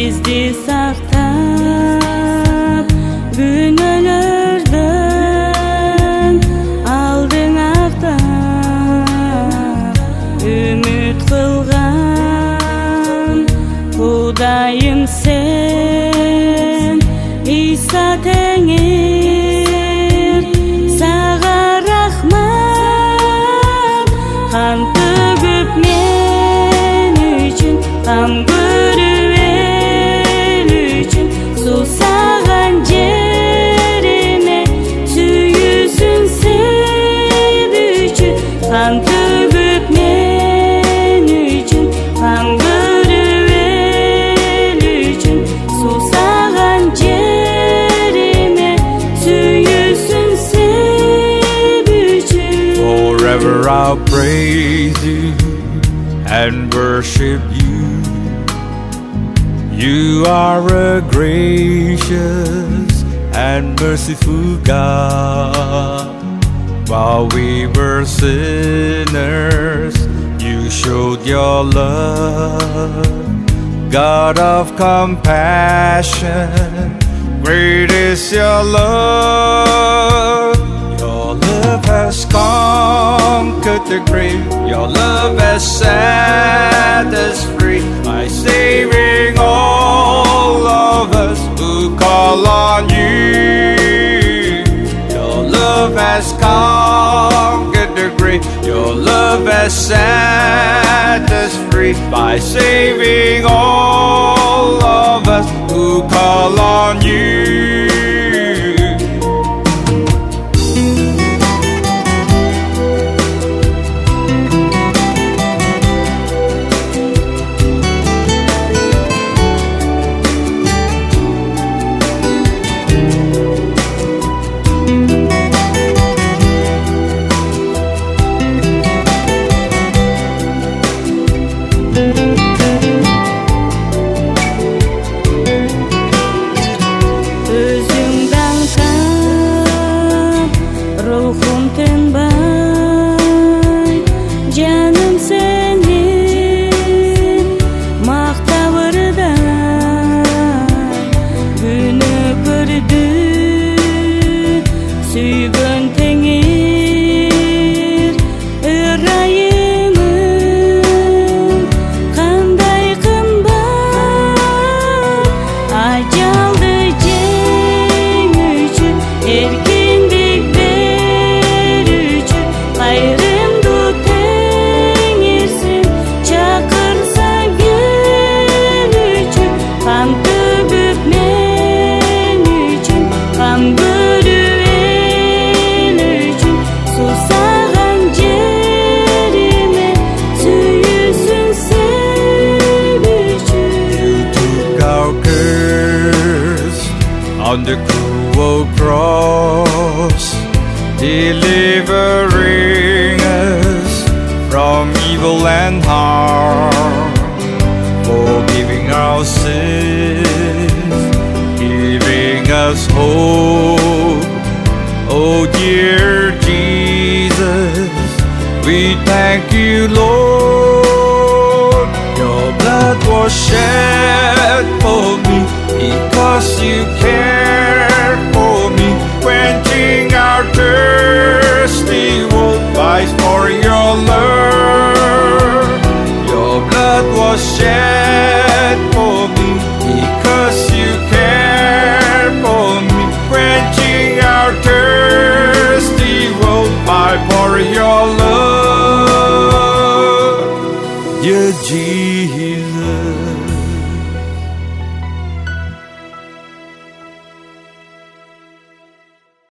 Bizdi saqtab günölerden aldın aqtab ümit qılgan Xudayım sen İsa tengir sağa rahmat qan tөгүп men üçün qan көрүп el üçün susаған жериме сүйүүсүн sevүүчү qan tөгүп men üçün qan көрүп el üçün susаған жериме сүйүүсүн sevүүчү. Forever I'll praise you and worship you. You are a gracious and merciful God. While we were sinners, you showed your love. God of compassion, great is your love. Your love has conquered the grave. Your love has set us free by saving all of us who call on you. Your love has conquered the grave. Your love has set us free by saving all of us who call on you. Özüm dansam, ruhum tınbay, canım senin maqtavırday. Günü gördü, süygön tengir, ırayımın qanday qımbat, ajaldı жеңүүчү эркиндик берүүчү кайрымдуу теңирсиң чакырса келүүчү кан төгүп мен үчүн кан көрүп эл үчүн сусаган жериме сүйүүсүн sevүүчү. You took our curse on the cruel cross, delivering us from evil and harm, forgiving our sins, giving us hope. Oh dear Jesus, we thank you, Lord. Your blood was shed for me because you care.